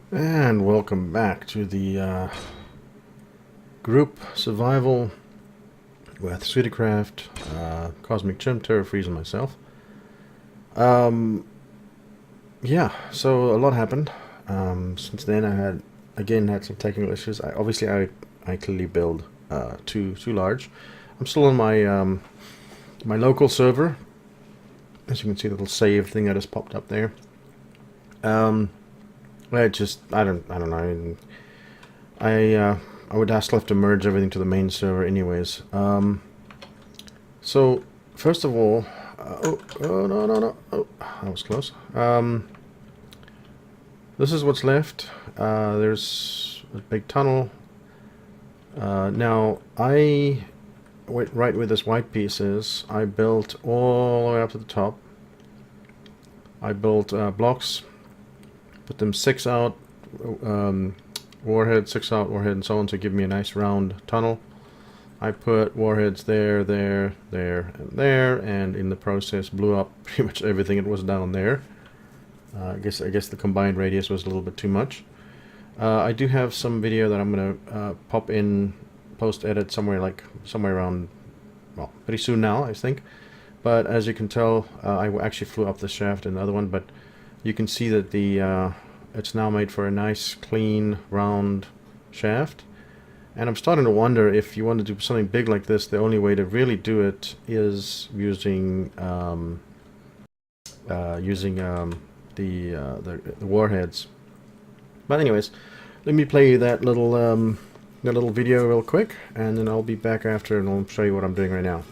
And welcome back to the group survival with SwoodyCraft, CosmicChimp, TerrorFreeze, and myself. Yeah, so a lot happened. Since then, I had some technical issues. I clearly build too large. I'm still on my local server. As you can see, the little save thing that has popped up there. I don't know. I would still have to merge everything to the main server anyways. So first of all, oh, that was close. This is what's left. There's a big tunnel. Now right where this white piece is, I built all the way up to the top. I built blocks, put them 6 out, warhead, 6 out, warhead, and so on to give me a nice round tunnel. I put warheads there, and there, and in the process blew up pretty much everything that was down there. I guess the combined radius was a little bit too much. I do have some video that I'm gonna pop in post-edit somewhere around, well, pretty soon now, I think. But as you can tell, I actually flew up the shaft in the other one, but you can see that the it's now made for a nice, clean, round shaft. And I'm starting to wonder if you want to do something big like this, the only way to really do it is using the warheads. But anyways, let me play that little video real quick, and then I'll be back after, and I'll show you what I'm doing right now.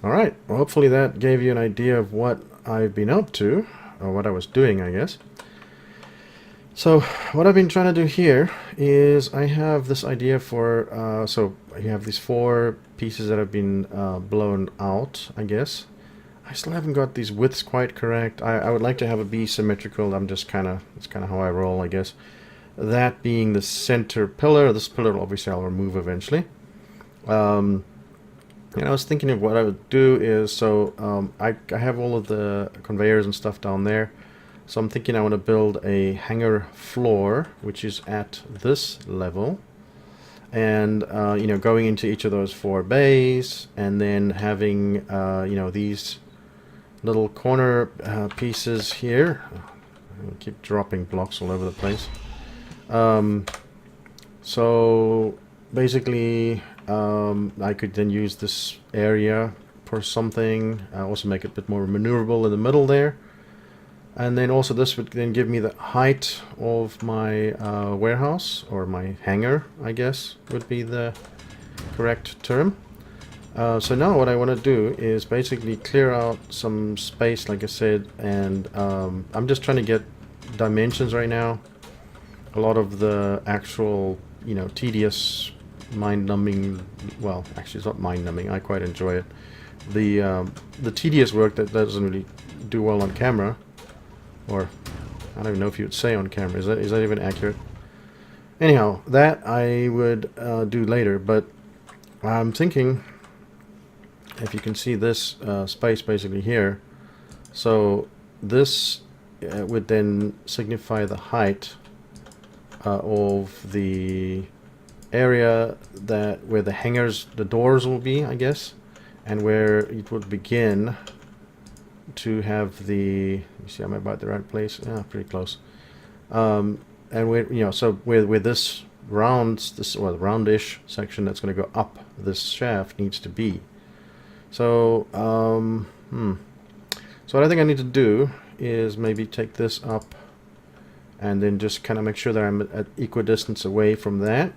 Alright, well, hopefully that gave you an idea of what I've been up to, or what I was doing, I guess. So, what I've been trying to do here is I have this idea for, so you have these 4 pieces that have been blown out, I guess. I still haven't got these widths quite correct. I would like to have it be symmetrical. It's kind of how I roll, I guess. That being the center pillar. This pillar, obviously, I'll remove eventually. And I was thinking of what I would do is, so I have all of the conveyors and stuff down there. So I'm thinking I want to build a hangar floor, which is at this level. And, you know, going into each of those 4 bays, and then having, you know, these little corner pieces here. I keep dropping blocks all over the place. So basically, I could then use this area for something, also make it a bit more maneuverable in the middle there. And then also this would then give me the height of my warehouse, or my hangar, I guess would be the correct term. So now what I want to do is basically clear out some space, like I said, and I'm just trying to get dimensions right now. A lot of the actual, you know, tedious, mind-numbing, well, actually it's not mind-numbing, I quite enjoy it. The tedious work that doesn't really do well on camera Or, I don't even know if you would say on camera. Is that even accurate? Anyhow, that I would do later, but I'm thinking, if you can see this space basically here, so this would then signify the height of the area where the hangars, the doors will be, I guess, and where it would begin to have the, you see, am I about the right place? Yeah, pretty close. And where, you know, so where this roundish section that's going to go up this shaft needs to be. So, so what I think I need to do is maybe take this up and then just kind of make sure that I'm at equidistance away from that.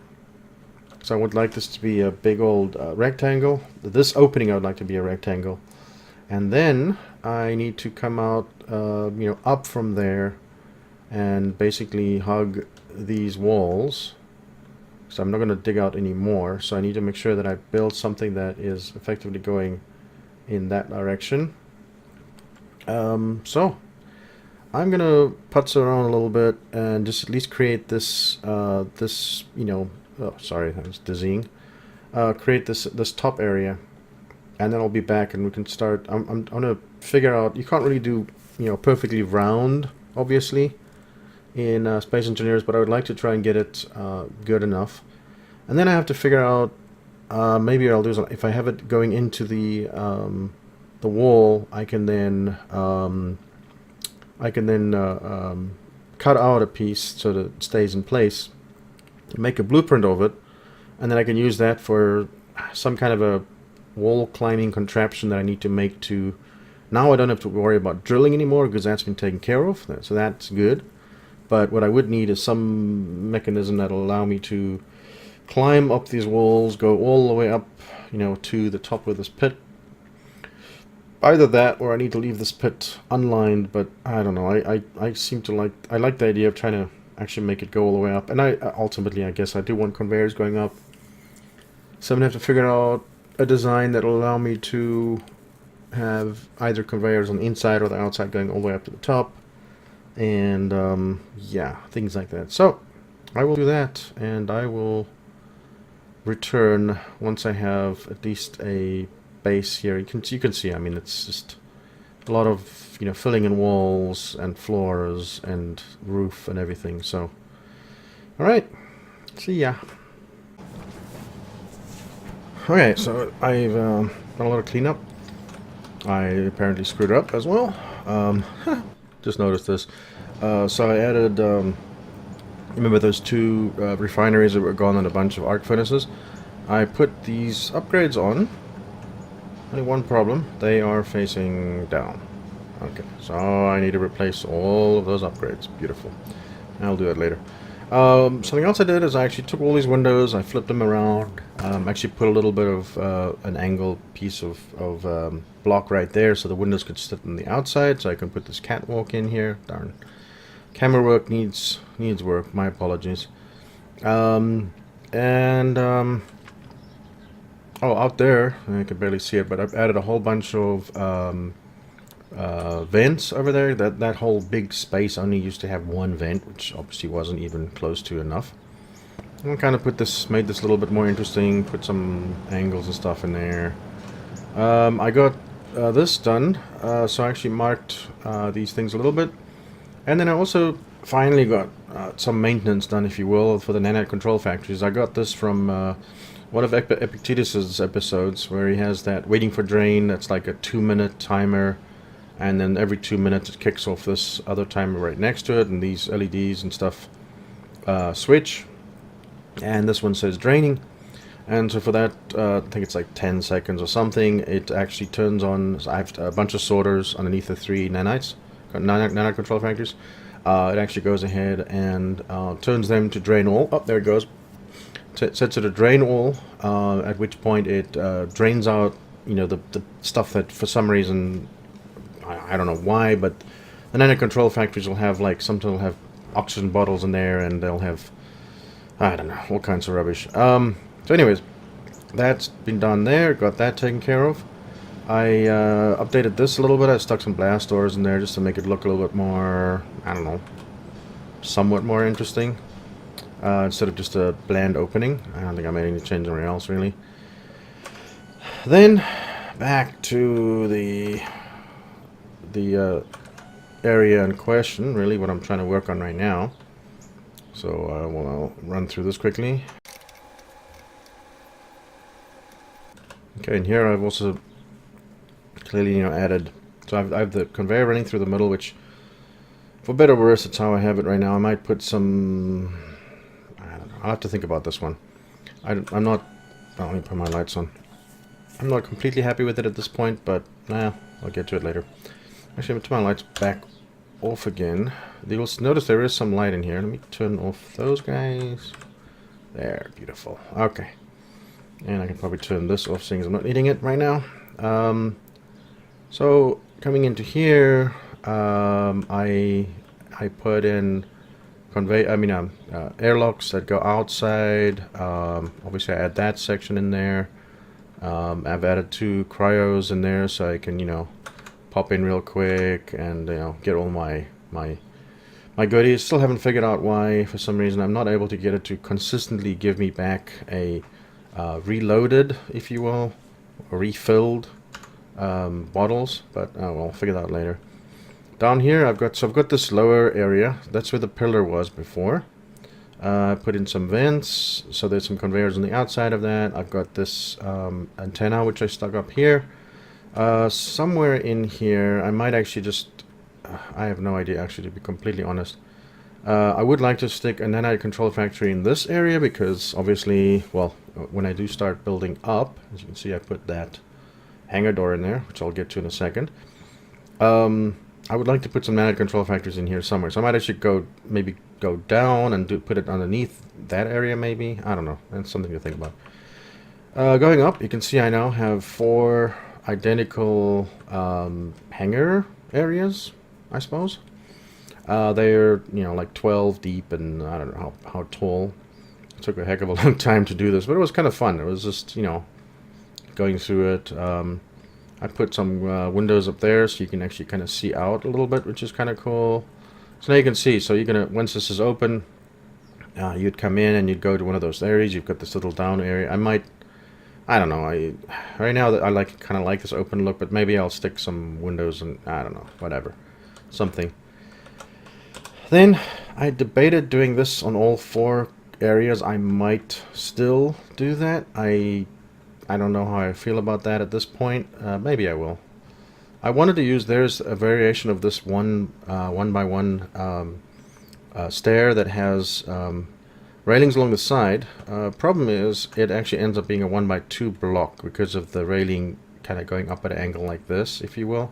So I would like this to be a big old rectangle. This opening I would like to be a rectangle. And then I need to come out, you know, up from there and basically hug these walls. So I'm not going to dig out any more. So I need to make sure that I build something that is effectively going in that direction. So I'm going to putz around a little bit and just at least create this, this, you know, oh, sorry, I was dizzying. Create this top area. And then I'll be back and we can start. I'm gonna figure out. You can't really do, you know, perfectly round, obviously, in Space Engineers, but I would like to try and get it good enough. And then I have to figure out. Maybe I'll do something. If I have it going into the wall, I can then cut out a piece so that it stays in place. Make a blueprint of it, and then I can use that for some kind of a wall climbing contraption that I need to make to. Now I don't have to worry about drilling anymore because that's been taken care of, so that's good. But what I would need is some mechanism that'll allow me to climb up these walls, go all the way up, you know, to the top of this pit. Either that, or I need to leave this pit unlined. But I don't know. I seem to like. I like the idea of trying to actually make it go all the way up. And I ultimately, I guess, I do want conveyors going up. So I'm gonna have to figure out a design that will allow me to have either conveyors on the inside or the outside going all the way up to the top, and yeah, things like that. So I will do that, and I will return once I have at least a base here. You can see, I mean, it's just a lot of, you know, filling in walls and floors and roof and everything. So all right, see ya. Okay, so I've done a lot of cleanup. I apparently screwed up as well. Just noticed this. So I added, remember those two refineries that were gone and a bunch of arc furnaces? I put these upgrades on. Only one problem, they are facing down. Okay, so I need to replace all of those upgrades. Beautiful. I'll do that later. Something else I did is I actually took all these windows, I flipped them around, actually put a little bit of an angled piece of block right there so the windows could sit on the outside, so I can put this catwalk in here. Darn. Camera work needs work, my apologies. Oh, out there, I can barely see it, but I've added a whole bunch of vents over there. That whole big space only used to have one vent, which obviously wasn't even close to enough. I kind of made this a little bit more interesting, put some angles and stuff in there. I got this done, so I actually marked these things a little bit, and then I also finally got some maintenance done, if you will, for the nanite control factories. I got this from one of Epictetus's episodes, where he has that waiting for drain. That's like a 2-minute timer, and then every 2 minutes it kicks off this other timer right next to it, and these LEDs and stuff switch. And this one says draining, and so for that, I think it's like 10 seconds or something, it actually turns on. So I have a bunch of sorters underneath the 3 nanites, nanite control factories. It actually goes ahead and turns them to drain all. Oh, there it goes. Sets it to drain all, at which point it drains out, you know, the stuff that for some reason, I don't know why, but the nanite control factories will have, like, sometimes will have oxygen bottles in there, and they'll have, I don't know, all kinds of rubbish. So anyways, that's been done there, got that taken care of. I updated this a little bit. I stuck some blast doors in there just to make it look a little bit more, I don't know, somewhat more interesting. Instead of just a bland opening. I don't think I made any change anywhere else, really. Then, back to the area in question, really what I'm trying to work on right now. So, I'll run through this quickly. Okay, and here I've also clearly, added... So I have the conveyor running through the middle, which, for better or worse, that's how I have it right now. I might put some... I don't know. I'll have to think about this one. I'm not... Let me put my lights on. I'm not completely happy with it at this point, but I'll get to it later. Actually, I'm going to turn my lights back off again. You'll notice there is some light in here. Let me turn off those guys. There, beautiful. Okay. And I can probably turn this off, seeing as I'm not needing it right now. So, coming into here, I put in airlocks that go outside. Obviously, I add that section in there. I've added 2 cryos in there so I can, pop in real quick and, get all my goodies. Still haven't figured out why, for some reason, I'm not able to get it to consistently give me back a reloaded, if you will, or refilled bottles, but we'll figure that out later. Down here, I've got this lower area. That's where the pillar was before. I put in some vents, so there's some conveyors on the outside of that. I've got this antenna, which I stuck up here. Somewhere in here, I might actually just... I have no idea, actually, to be completely honest. I would like to stick an nanite control factory in this area, because obviously, well, when I do start building up, as you can see, I put that hangar door in there, which I'll get to in a second. I would like to put some nanite control factories in here somewhere. So I might actually maybe go down and put it underneath that area, maybe. I don't know. That's something to think about. Going up, you can see I now have 4 identical hangar areas, I suppose. They're, like 12 deep, and I don't know how tall. It took a heck of a long time to do this, but it was kind of fun. It was just, going through it. I put some windows up there so you can actually kind of see out a little bit, which is kind of cool. So now you can see, so you're gonna, once this is open, you'd come in and you'd go to one of those areas. You've got this little down area. I don't know. Right now I kind of like this open look, but maybe I'll stick some windows and I don't know, whatever, something. Then I debated doing this on all 4 areas. I might still do that. I don't know how I feel about that at this point. Maybe I will. I wanted to use, there's a variation of this one by one stair that has railings along the side. Problem is, it actually ends up being a 1 by 2 block because of the railing kind of going up at an angle like this, if you will.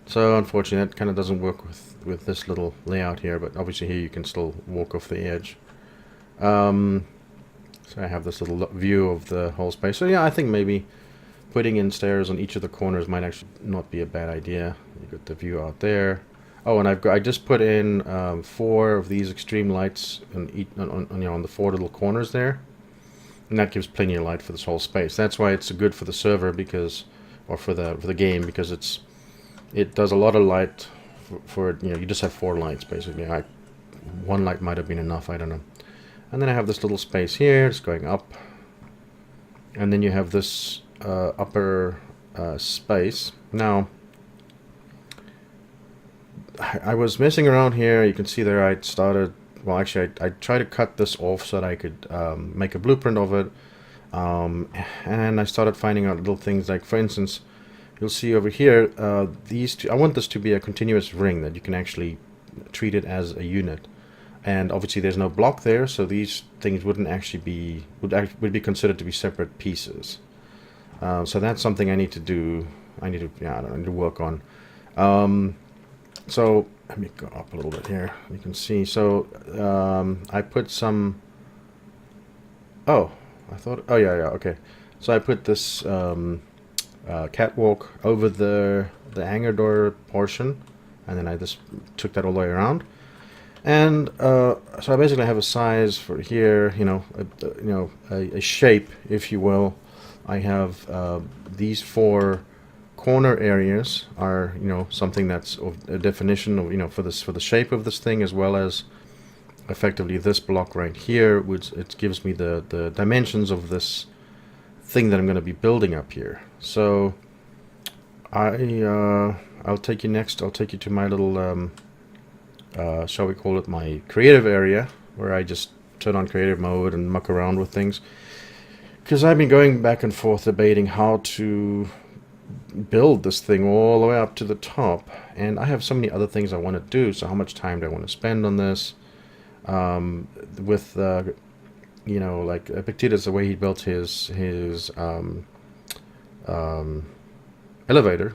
So unfortunately, that kind of doesn't work with this little layout here, but obviously here you can still walk off the edge. So I have this little view of the whole space. So yeah, I think maybe putting in stairs on each of the corners might actually not be a bad idea. You got the view out there. Oh, and I just put in 4 of these extreme lights on the 4 little corners there, and that gives plenty of light for this whole space. That's why it's good for the server, because, or for the game, because it does a lot of light for you just have 4 lights basically. 1 light might have been enough, I don't know. And then I have this little space here, it's going up. And then you have this upper space. Now, I was messing around here. You can see there I started... Well, actually, I tried to cut this off so that I could make a blueprint of it. And I started finding out little things like, for instance, you'll see over here, these two... I want this to be a continuous ring that you can actually treat it as a unit. And obviously there's no block there, so these things wouldn't actually be, would be considered to be separate pieces. So that's something I need to do. I need to work on. So let me go up a little bit here. You can see. So I put some. Oh, oh yeah, okay. So I put this catwalk over the hangar door portion, and then I just took that all the way around. And so I basically have a size for here, a shape, if you will. I have these 4 corner areas are, you know, something that's of a definition of, you know, for the shape of this thing, as well as effectively this block right here, which it gives me the dimensions of this thing that I'm going to be building up here. So I'll take you next. I'll take you to my little shall we call it my creative area, where I just turn on creative mode and muck around with things, because I've been going back and forth debating how to build this thing all the way up to the top, and I have so many other things I want to do. So how much time do I want to spend on this? With you know, like Epictetus, the way he built his elevator,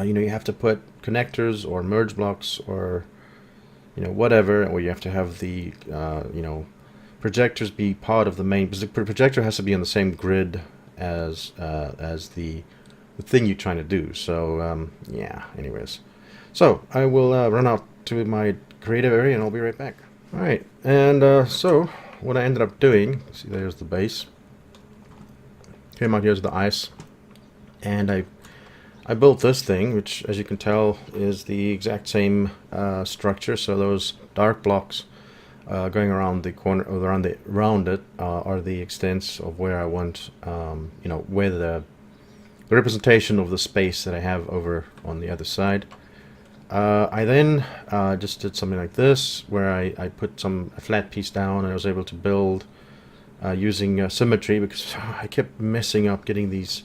you know, you have to put connectors or merge blocks or, you know, whatever, or you have to have the you know, projectors be part of the main, because the projector has to be on the same grid as the thing you're trying to do. So yeah, anyways, so I will run out to my creative area and I'll be right back. Alright, and so what I ended up doing, see, there's the base, came out here's the ice, and I built this thing, which as you can tell is the exact same structure. So those dark blocks going around the corner, or around it, are the extents of where I want, you know, where the representation of the space that I have over on the other side. I then just did something like this, where I put a flat piece down, and I was able to build using symmetry, because I kept messing up getting these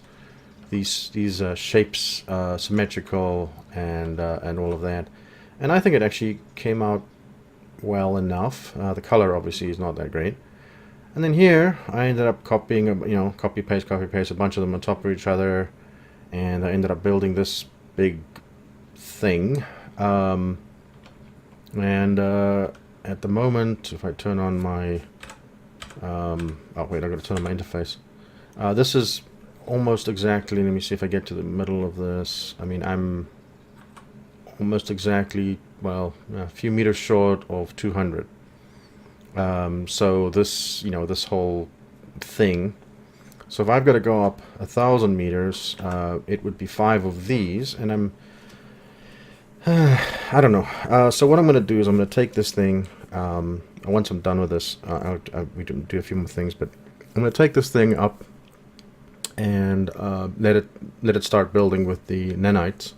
shapes symmetrical and all of that. And I think it actually came out well enough. The color obviously is not that great. And then here I ended up copying, you know, copy paste a bunch of them on top of each other, and I ended up building this big thing. And at the moment, if I turn on my oh wait, I got to turn on my interface. This is almost exactly, let me see if I get to the middle of this. I mean, I'm almost exactly, well, a few meters short of 200. So this, you know, this whole thing, so if I've got to go up 1,000 meters, it would be 5 of these, and I'm I don't know. So what I'm going to do is I'm going to take this thing, once I'm done with this, we can do a few more things, but I'm going to take this thing up and let it start building with the nanites.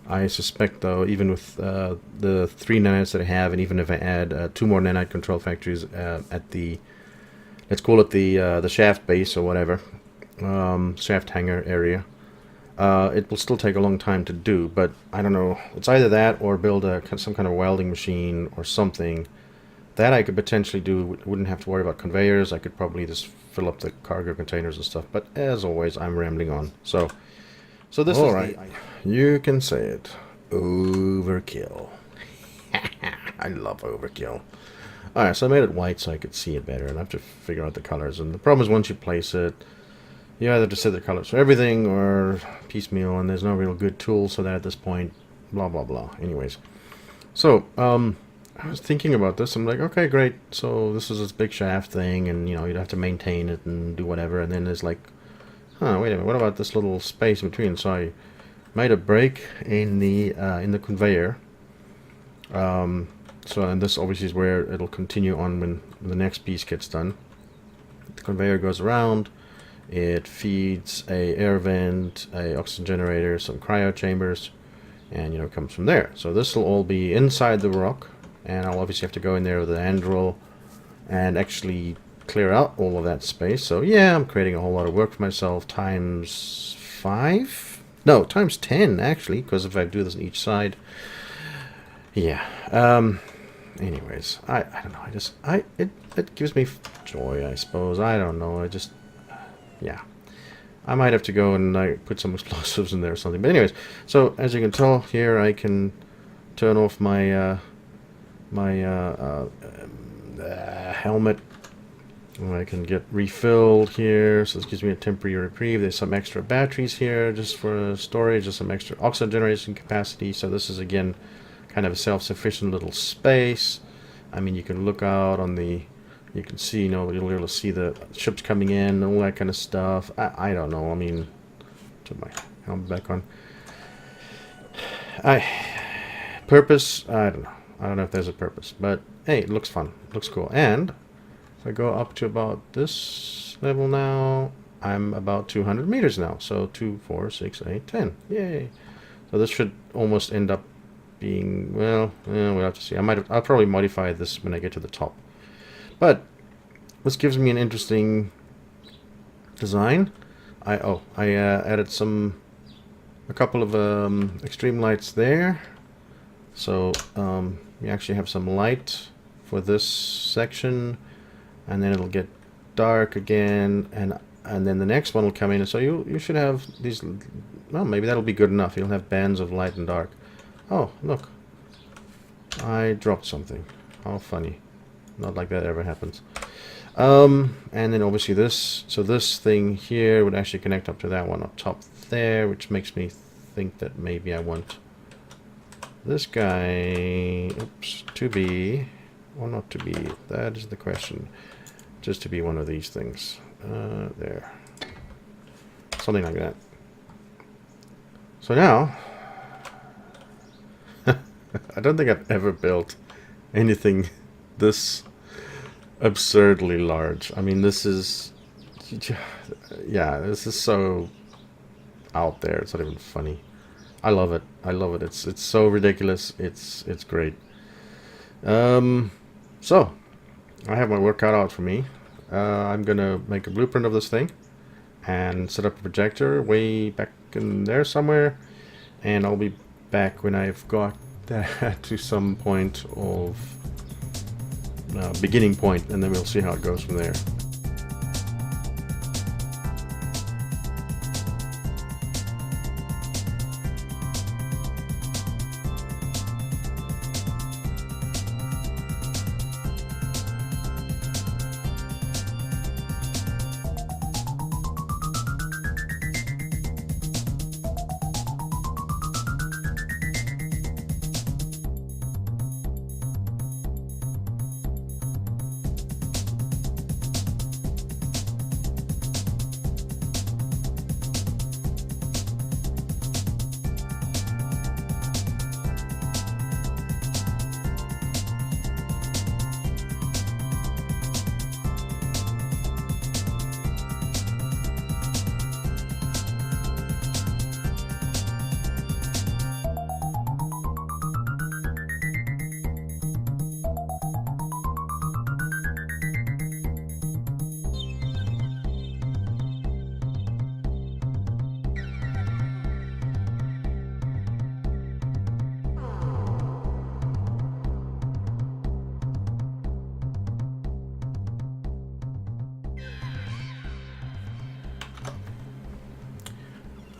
I suspect, though, even with the 3 nanites that I have, and even if I add 2 more nanite control factories at the, let's call it the shaft base or whatever, shaft hangar area, it will still take a long time to do. But I don't know, it's either that or build some kind of welding machine or something that I could potentially do. Wouldn't have to worry about conveyors. I could probably just fill up the cargo containers and stuff. But as always, I'm rambling on. So this is right. You can say it. Overkill. I love overkill. Alright, so I made it white so I could see it better, and I have to figure out the colors. And the problem is, once you place it, you either have to set the colors for everything or piecemeal, and there's no real good tool, so that at this point, blah blah blah. Anyways, so I was thinking about this. I'm like, okay, great. So this is this big shaft thing, and you know, you'd have to maintain it and do whatever. And then there's like, huh, wait a minute, what about this little space in between? So I made a break in the conveyor. So, and this obviously is where it'll continue on when the next piece gets done. The conveyor goes around. It feeds a air vent, a oxygen generator, some cryo chambers, and you know, it comes from there. So this will all be inside the rock, and I'll obviously have to go in there with the hand drill and actually clear out all of that space. So yeah, I'm creating a whole lot of work for myself, times 5? No, times 10 actually, because if I do this on each side, yeah. Anyways, I don't know. It gives me joy, I suppose. I don't know. Yeah. I might have to go and put some explosives in there or something. But anyways, so as you can tell here, I can turn off my helmet. And I can get refilled here. So this gives me a temporary reprieve. There's some extra batteries here just for storage, just some extra oxygen generation capacity. So this is again kind of a self-sufficient little space. I mean, you can look out on you can see, you know, you'll see the ships coming in and all that kind of stuff. I don't know. I mean, to my I'll be back on. Purpose, I don't know. I don't know if there's a purpose, but hey, it looks fun. It looks cool. And if I go up to about this level now, I'm about 200 meters now. So 2, 4, 6, 8, 10. Yay! So this should almost end up being, well, we'll have to see. I'll probably modify this when I get to the top. But this gives me an interesting design. I added a couple of extreme lights there. So we actually have some light for this section, and then it'll get dark again, and then the next one will come in. So you should have these. Well, maybe that'll be good enough. You'll have bands of light and dark. Oh, look, I dropped something. How funny! Not like that ever happens. And then obviously this. So this thing here would actually connect up to that one up top there, which makes me think that maybe I want this guy, oops, to be, or not to be, that is the question. Just to be one of these things. There. Something like that. So now, I don't think I've ever built anything this absurdly large. I mean, this is, yeah, this is so out there. It's not even funny. I love it. I love it. It's so ridiculous. It's great. So I have my work cut out for me. I'm gonna make a blueprint of this thing and set up a projector way back in there somewhere, and I'll be back when I've got that to some point of beginning point, and then we'll see how it goes from there.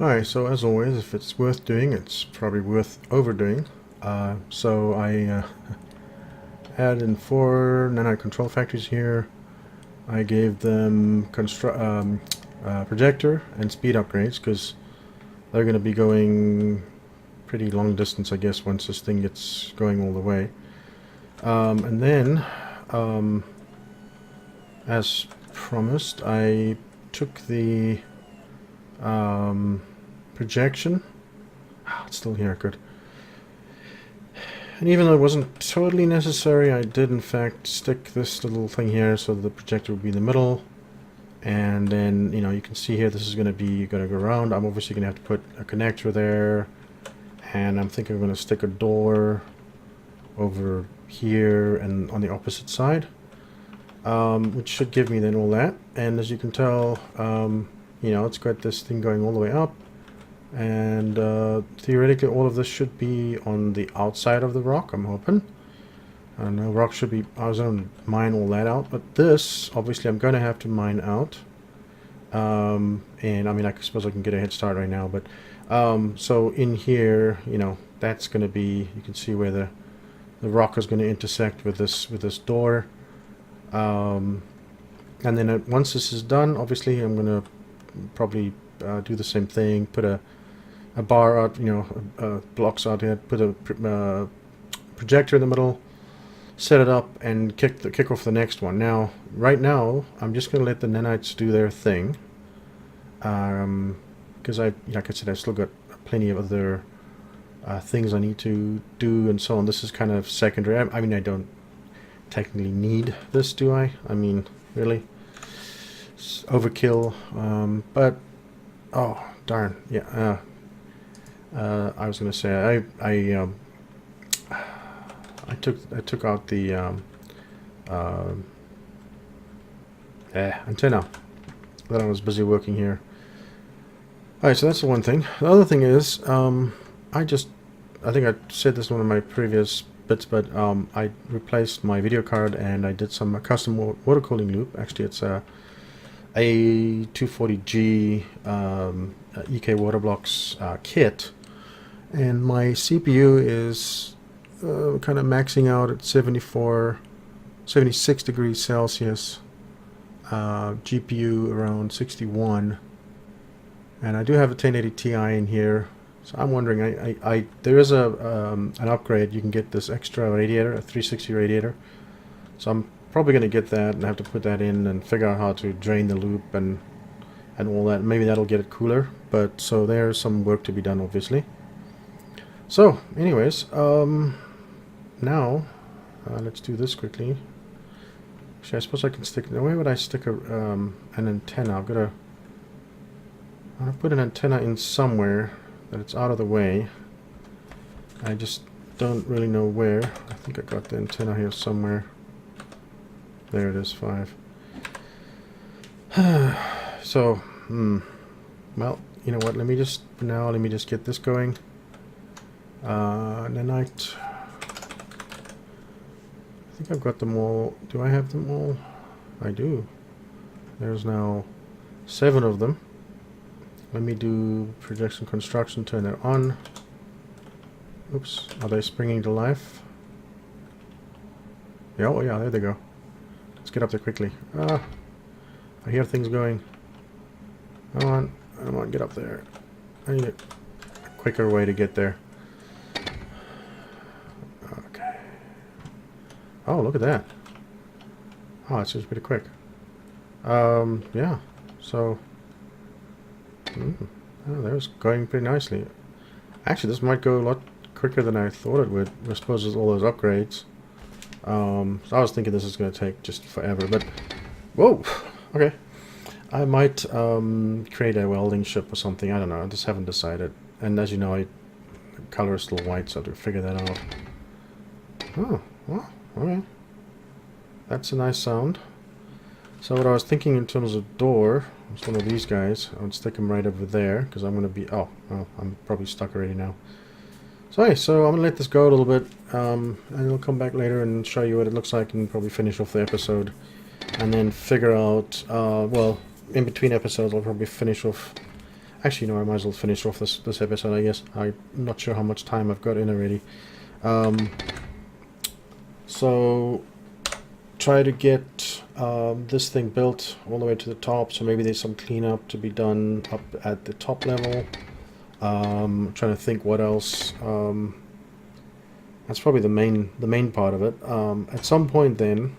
Alright, so as always, if it's worth doing, it's probably worth overdoing. So I add in 4 nanite control factories here. I gave them projector and speed upgrades because they're going to be going pretty long distance, I guess, once this thing gets going all the way. And then, as promised, I took the projection. It's still here, good. And even though it wasn't totally necessary, I did in fact stick this little thing here so the projector would be in the middle. And then, you know, you can see here this is going to go around. I'm obviously going to have to put a connector there, and I'm thinking I'm going to stick a door over here and on the opposite side, which should give me then all that. And as you can tell, you know, it's got this thing going all the way up, and theoretically all of this should be on the outside of the rock, I'm hoping. I don't know, rock should be, I was going to mine all that out, but this, obviously I'm going to have to mine out. And I mean, I suppose I can get a head start right now, but so in here, you know, that's going to be, you can see where the rock is going to intersect with this door. And then once this is done, obviously I'm going to probably do the same thing, put a bar out, you know, blocks out here, put a projector in the middle, set it up, and kick off the next one. Now, right now, I'm just going to let the nanites do their thing. because like I said, I've still got plenty of other things I need to do and so on. This is kind of secondary. I mean, I don't technically need this, do I? I mean, really? It's overkill. But oh darn, yeah. I was gonna say I took out the antenna that I was busy working here. Alright, so that's the one thing. The other thing is, I think I said this in one of my previous bits, but I replaced my video card and I did some custom water cooling loop. Actually, it's a A240G EK water blocks kit, and my CPU is kind of maxing out at 76 degrees Celsius, GPU around 61, and I do have a 1080 Ti in here. So I'm wondering, there is an upgrade. You can get this extra radiator, a 360 radiator. So I'm probably going to get that and have to put that in and figure out how to drain the loop and all that. Maybe that'll get it cooler. But so there's some work to be done, obviously. So, anyways, now let's do this quickly. Actually, I suppose I can stick. Where would I stick an antenna? I'm gonna put an antenna in somewhere that it's out of the way. I just don't really know where. I think I got the antenna here somewhere. There it is, 5. So, well, you know what? Let me just get this going. And then I think I've got them all. Do I have them all? I do. There's now 7 of them. Let me do projection construction, turn that on. Oops, are they springing to life? Yeah, oh yeah, there they go. Let's get up there quickly. I hear things going. Come on, get up there. I need a quicker way to get there. Okay. Oh, look at that. Oh, it seems pretty quick. Yeah, so... Oh, that was going pretty nicely. Actually, this might go a lot quicker than I thought it would. I suppose there's all those upgrades. So I was thinking this is going to take just forever, but... Whoa! Okay. I might create a welding ship or something. I don't know. I just haven't decided. And as you know, the color is still white, so I have to figure that out. Oh, well, okay. That's a nice sound. So what I was thinking in terms of door, it's one of these guys. I would stick him right over there, because I'm going to be... Oh, I'm probably stuck already now. So, hey, so I'm going to let this go a little bit, and I'll come back later and show you what it looks like and probably finish off the episode. And then figure out, well, in between episodes I'll probably finish off... Actually, no, I might as well finish off this episode, I guess. I'm not sure how much time I've got in already. So... try to get this thing built all the way to the top, so maybe there's some cleanup to be done up at the top level. I'm trying to think what else. That's probably the main part of it. At some point then,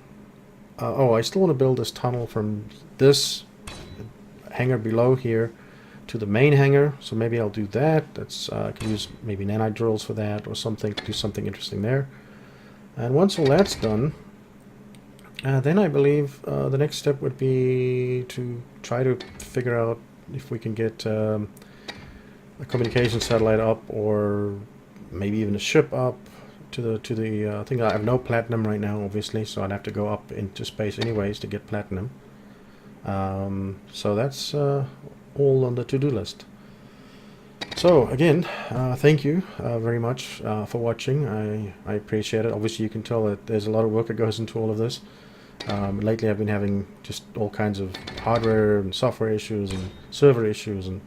oh, I still want to build this tunnel from this hangar below here to the main hangar, so maybe I'll do that. That's I can use maybe nanite drills for that or something, to do something interesting there. And once all that's done, then I believe the next step would be to try to figure out if we can get a communication satellite up, or maybe even a ship up to the I think I have no platinum right now, obviously, so I'd have to go up into space anyways to get platinum. So that's all on the to-do list. So again, thank you very much for watching. I appreciate it. Obviously you can tell that there's a lot of work that goes into all of this. Lately I've been having just all kinds of hardware and software issues and server issues, and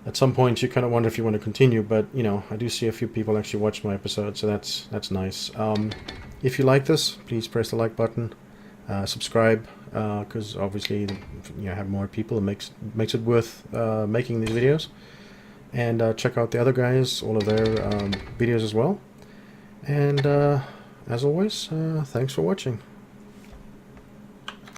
at some point you kind of wonder if you want to continue, but you know, I do see a few people actually watch my episodes, so that's nice. If you like this, please press the like button, subscribe, because obviously you have more people, it makes it worth making these videos, and check out the other guys, all of their videos as well. And as always, thanks for watching.